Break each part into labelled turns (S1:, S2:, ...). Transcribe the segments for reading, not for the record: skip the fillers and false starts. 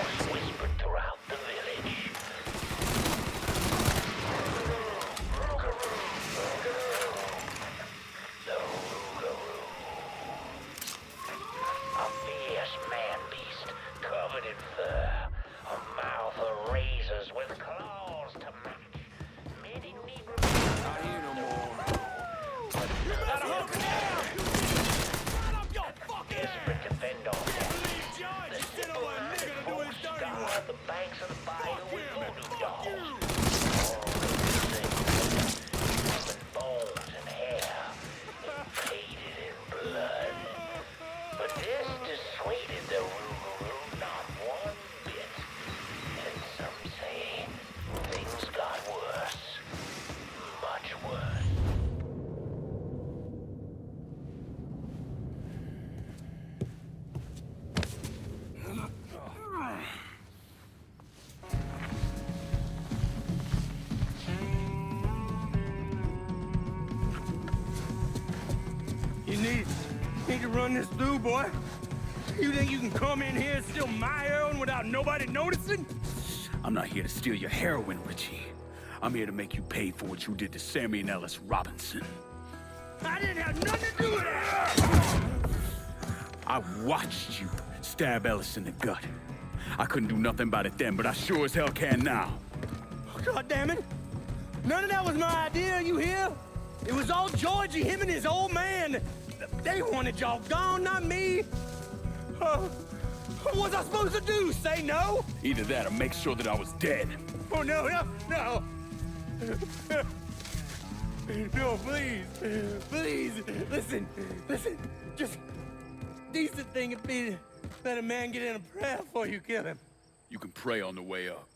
S1: was whispered throughout the village. The Rougarou. A fierce man-beast covered in fur, a mouth of razors with claws to match. Many Negro...
S2: Not here no more. Gotta hold it down! Run up your fucking
S1: Desperate to fend off that.
S2: Judge,
S1: The
S2: you sent over a nigga to do his dirty
S1: scour
S2: work!
S1: the banks of the bayou with voodoo dolls.
S2: you!
S1: Human bones and hair, painted in blood. But this dissuaded the Rougarou not one bit. And some say things got worse. Much worse.
S2: You need to run this through, boy. You think you can come in here and steal my heroin without nobody noticing?
S3: I'm not here to steal your heroin, Richie. I'm here to make you pay for what you did to Sammy and Ellis Robinson.
S2: I didn't have nothing to do with that!
S3: I watched you stab Ellis in the gut. I couldn't do nothing about it then, but I sure as hell can now.
S2: God damn it! None of that was my idea, you hear? It was all Georgie, him and his old man. They wanted y'all gone, not me. What was I supposed to do? Say no?
S3: Either that or make sure that I was dead.
S2: Oh, no. No, please. Please, listen. Just decent thing would be to let a man get in a prayer before you kill him.
S3: You can pray on the way up.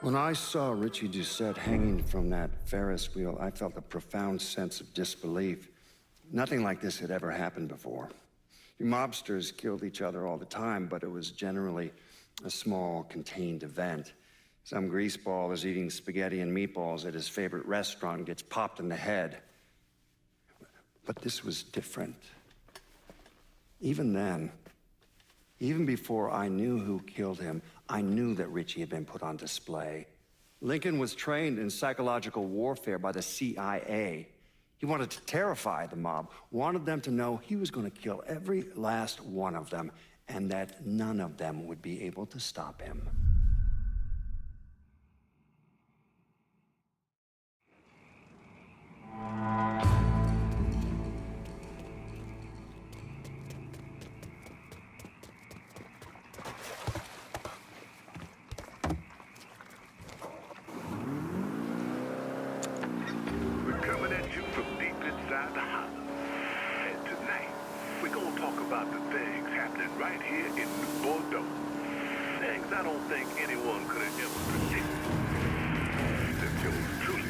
S4: When I saw Richie Doucette hanging from that Ferris wheel, I felt a profound sense of disbelief. Nothing like this had ever happened before. You mobsters killed each other all the time, but it was generally a small, contained event. Some greaseball is eating spaghetti and meatballs at his favorite restaurant and gets popped in the head. But this was different. Even then, even before I knew who killed him, I knew that Richie had been put on display. Lincoln was trained in psychological warfare by the CIA. He wanted to terrify the mob, wanted them to know he was going to kill every last one of them, and that none of them would be able to stop him.
S5: Coming at you from deep inside the holler. And tonight, we're gonna talk about the things happening right here in New Bordeaux. Things I don't think anyone could have ever predicted. Except yours truly.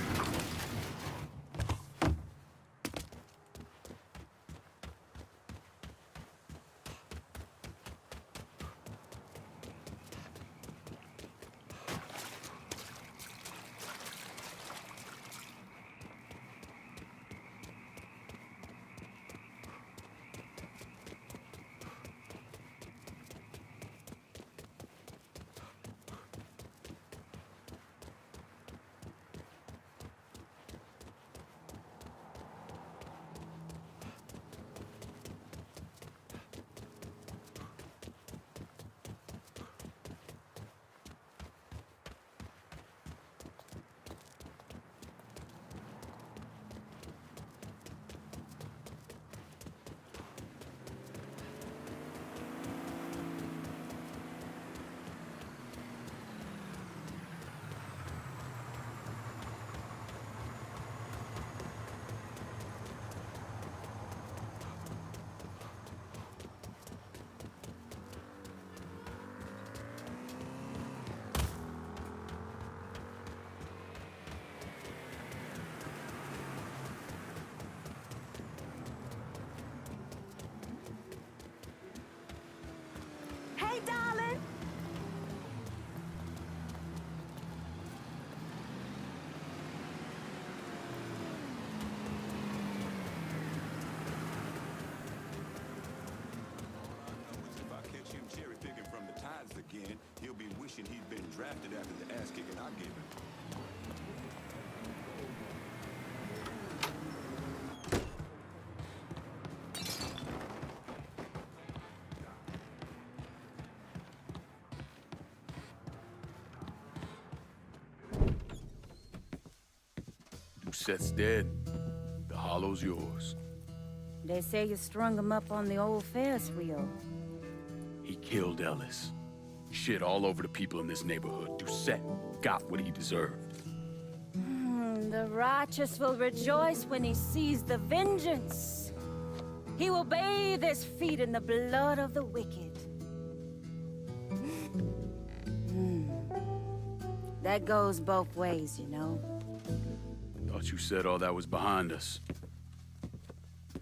S6: again, he'll be wishing he'd been drafted after the ass-kicking I gave him.
S3: Doucette's dead. The hollow's yours.
S7: They say you strung him up on the old Ferris wheel.
S3: He killed Ellis. Shit all over the people in this neighborhood. Doucette got what he deserved.
S7: The righteous will rejoice when he sees the vengeance. He will bathe his feet in the blood of the wicked. That goes both ways, you know.
S3: Thought you said all that was behind us.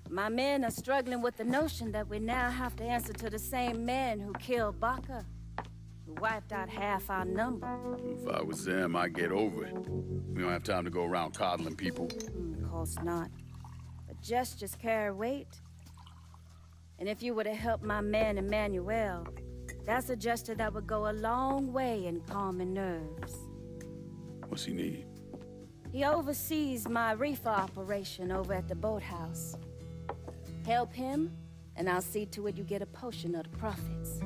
S7: My men are struggling with the notion that we now have to answer to the same man who killed Baca, who wiped out half our number.
S3: If I was them, I'd get over it. We don't have time to go around coddling people.
S7: Of course not. But gestures carry weight. And if you were to help my man Emmanuel, that's a gesture that would go a long way in calming nerves.
S3: What's he need?
S7: He oversees my reefer operation over at the boathouse. Help him, and I'll see to it you get a portion of the profits.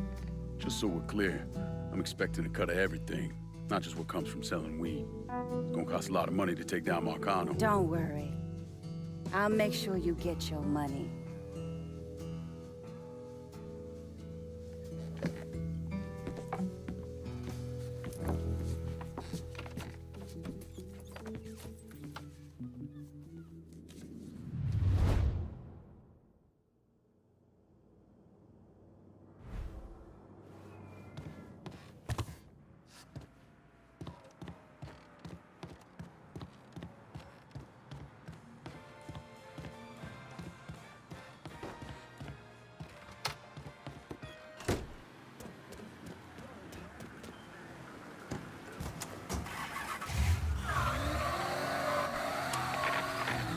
S3: Just so we're clear, I'm expecting a cut of everything, not just what comes from selling weed. It's gonna cost a lot of money to take down Marcano.
S7: Don't worry. I'll make sure you get your money.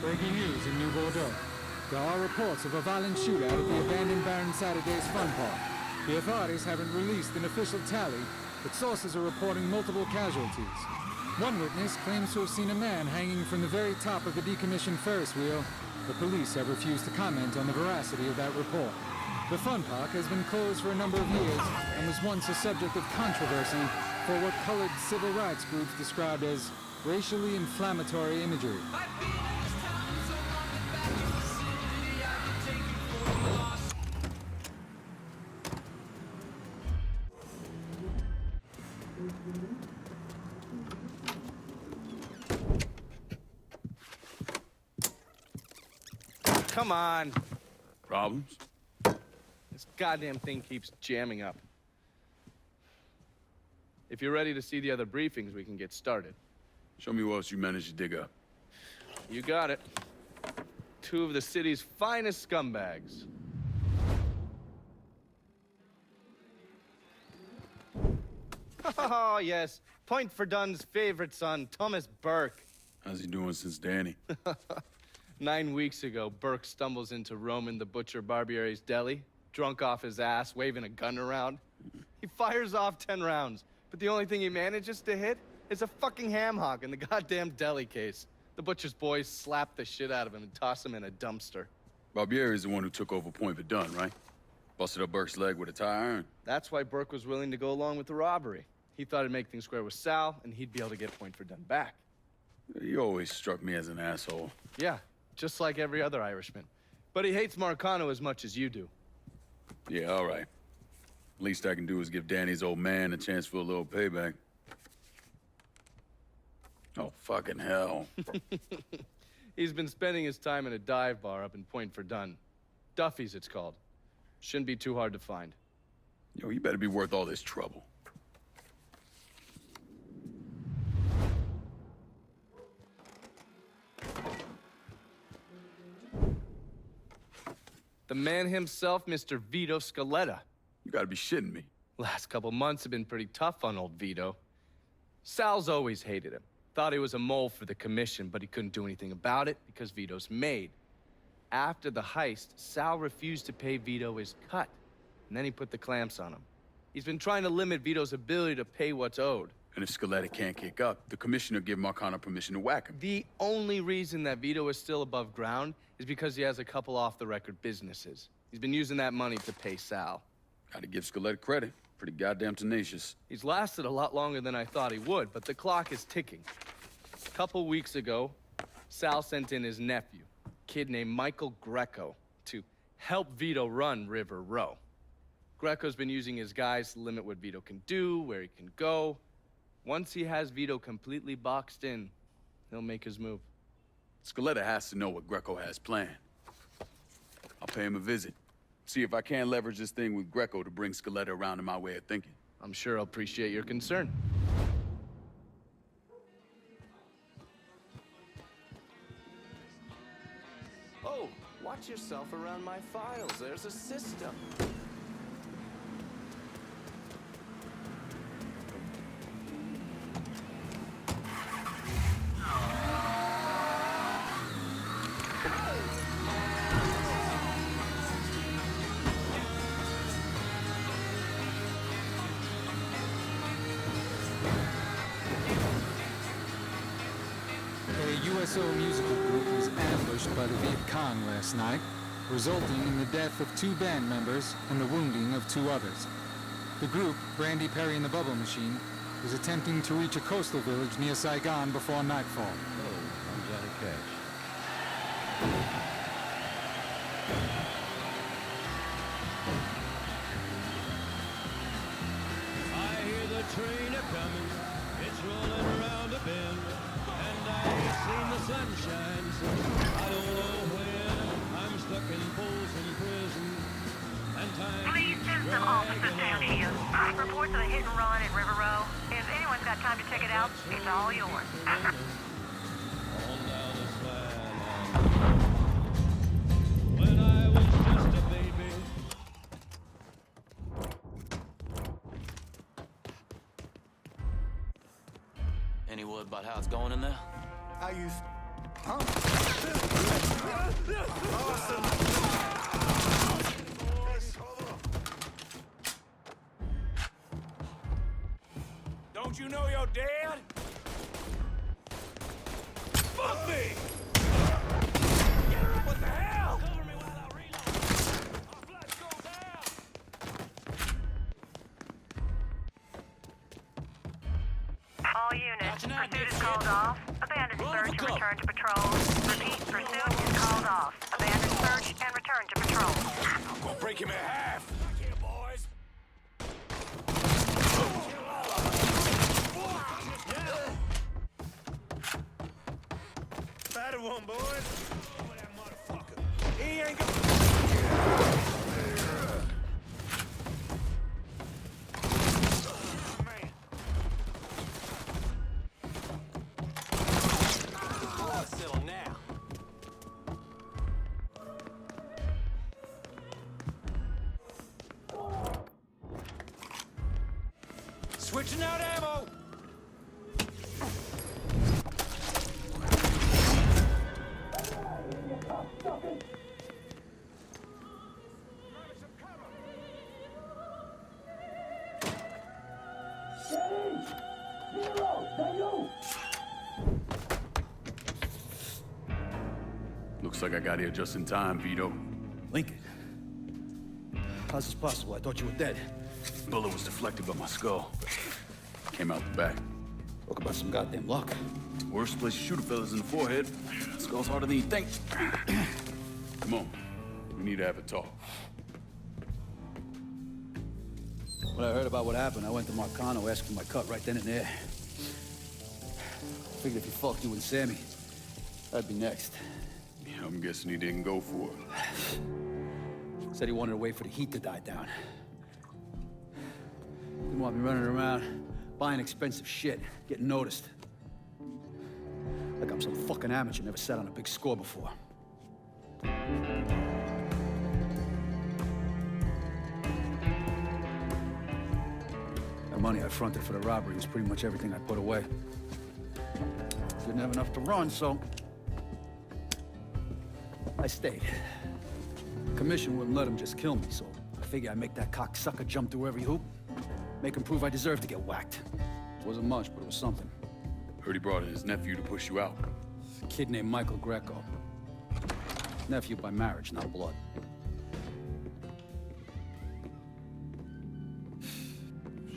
S8: Breaking news in New Bordeaux. There are reports of a violent shootout at the abandoned Baron Saturday's fun park. The authorities haven't released an official tally, but sources are reporting multiple casualties. One witness claims to have seen a man hanging from the very top of the decommissioned Ferris wheel. The police have refused to comment on the veracity of that report. The fun park has been closed for a number of years and was once a subject of controversy for what colored civil rights groups described as racially inflammatory imagery.
S2: Come on.
S3: Problems?
S2: This goddamn thing keeps jamming up. If you're ready to see the other briefings, we can get started.
S3: Show me what else you managed to dig up.
S2: You got it. Two of the city's finest scumbags. Oh, yes. Point for Dunn's favorite son, Thomas Burke.
S3: How's he doing since Danny?
S2: 9 weeks ago, Burke stumbles into Roman the Butcher Barbiere's deli, drunk off his ass, waving a gun around. He fires off 10 rounds, but the only thing he manages to hit is a fucking ham hock in the goddamn deli case. The butcher's boys slap the shit out of him and toss him in a dumpster.
S3: Barbieri is the one who took over Point Verdun, right? Busted up Burke's leg with a tire iron.
S2: That's why Burke was willing to go along with the robbery. He thought it'd make things square with Sal, and he'd be able to get Point Verdun back.
S3: You always struck me as an asshole.
S2: Yeah, just like every other Irishman. But he hates Marcano as much as you do.
S3: Yeah, all right. Least I can do is give Danny's old man a chance for a little payback. Oh, fucking hell.
S2: He's been spending his time in a dive bar up in Point Verdun. Duffy's, it's called. Shouldn't be too hard to find.
S3: Yo, you better be worth all this trouble.
S2: The man himself, Mr. Vito Scaletta.
S3: You gotta be shitting me.
S2: Last couple months have been pretty tough on old Vito. Sal's always hated him. Thought he was a mole for the commission, but he couldn't do anything about it because Vito's made. After the heist, Sal refused to pay Vito his cut, and then he put the clamps on him. He's been trying to limit Vito's ability to pay what's owed.
S3: And if Scaletta can't kick up, the commissioner give Marcano permission to whack him.
S2: The only reason that Vito is still above ground is because he has a couple off-the-record businesses. He's been using that money to pay Sal.
S3: Gotta give Scaletta credit. Pretty goddamn tenacious.
S2: He's lasted a lot longer than I thought he would, but the clock is ticking. A couple weeks ago, Sal sent in his nephew, a kid named Michael Greco, to help Vito run River Row. Greco's been using his guys to limit what Vito can do, where he can go. Once he has Vito completely boxed in, he'll make his move.
S3: Scaletta has to know what Greco has planned. I'll pay him a visit. See if I can leverage this thing with Greco to bring Scaletta around to my way of thinking.
S2: I'm sure he'll appreciate your concern. Oh, watch yourself around my files. There's a system.
S8: A USO musical group was ambushed by the Viet Cong last night, resulting in the death of 2 band members and the wounding of 2 others. The group, Brandy Perry and the Bubble Machine, was attempting to reach a coastal village near Saigon before nightfall.
S9: Oh, I'm Johnny Cash.
S10: I hear the train a-coming, it's rolling around a bend, and I ain't seen the sunshine since I don't know when. I'm stuck in Folsom Prison, and time
S11: Please send some officers down here. Reports of a hit and run at River Row. If anyone's got time to check it out, it's all yours.
S10: on down the slide. When I was just a baby.
S9: Any word about how it's going in there?
S12: I used... Huh?
S3: Don't you know you're dead? Fuck me! What the hell?
S10: Cover me while I reload. Our flash goes out.
S11: All units, pursuit is called off. Abandon search and return to patrol. Repeat, pursuit is called off. Abandon search and return to patrol.
S3: I'm gonna break him in half. Here, boys.
S12: Battered one, boys.
S3: Oh, that motherfucker. He ain't gonna...
S9: Settle now.
S3: Switching out ammo! Looks like I got here just in time, Vito.
S13: Lincoln. How's this possible? I thought you were dead.
S3: Bullet was deflected by my skull. Came out the back.
S13: Talk about some goddamn luck.
S3: Worst place to shoot a fella's in the forehead. Skull's harder than you think. Come on. We need to have a talk.
S13: When I heard about what happened, I went to Marcano, asked for my cut right then and there. Figured if he fucked you and Sammy, I'd be next.
S3: Yeah, I'm guessing he didn't go for it.
S13: Said he wanted to wait for the heat to die down. Didn't want me running around, buying expensive shit, getting noticed. Like I'm some fucking amateur, never sat on a big score before. The money I fronted for the robbery was pretty much everything I put away. Didn't have enough to run, so I stayed. The commission wouldn't let him just kill me, so I figured I'd make that cocksucker jump through every hoop. Make him prove I deserve to get whacked. Wasn't much, but it was something.
S3: Heard he brought in his nephew to push you out.
S13: A kid named Michael Greco. Nephew by marriage, not blood.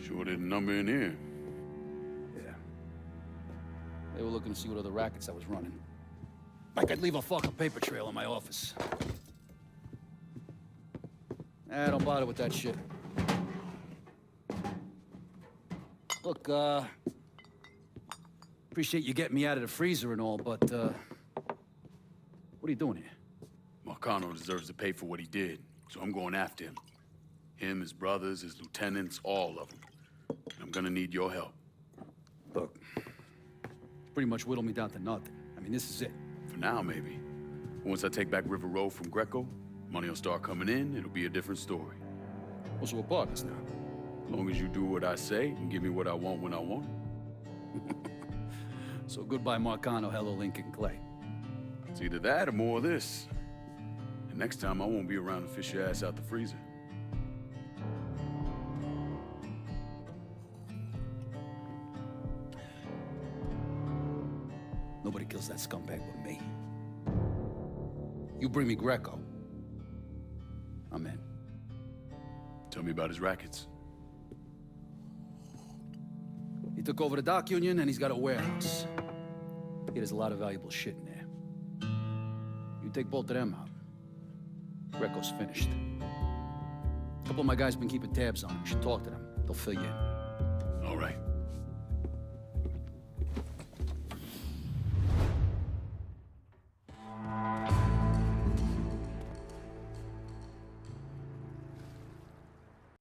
S3: Sure didn't number in here.
S13: Yeah. They were looking to see what other rackets I was running. Like I'd leave a fucking paper trail in my office. Don't bother with that shit. Look, appreciate you getting me out of the freezer and all, but, what are you doing here?
S3: Marcano deserves to pay for what he did, so I'm going after him. Him, his brothers, his lieutenants, all of them. And I'm gonna need your help.
S13: Look, pretty much whittled me down to nothing. I mean, this is it.
S3: For now, maybe. Once I take back River Road from Greco, money will start coming in, it'll be a different story.
S13: Well, so we're partners now.
S3: As long as you do what I say and give me what I want when I want it.
S13: So goodbye, Marcano, hello, Lincoln Clay.
S3: It's either that or more of this. And next time, I won't be around to fish your ass out the freezer.
S13: Nobody kills that scumbag with me. You bring me Greco. I'm in.
S3: Tell me about his rackets.
S13: He took over the dock union and he's got a warehouse. There's a lot of valuable shit in there. You take both of them out. Greco's finished. A couple of my guys been keeping tabs on him. You should talk to them. They'll fill you in.
S3: All right.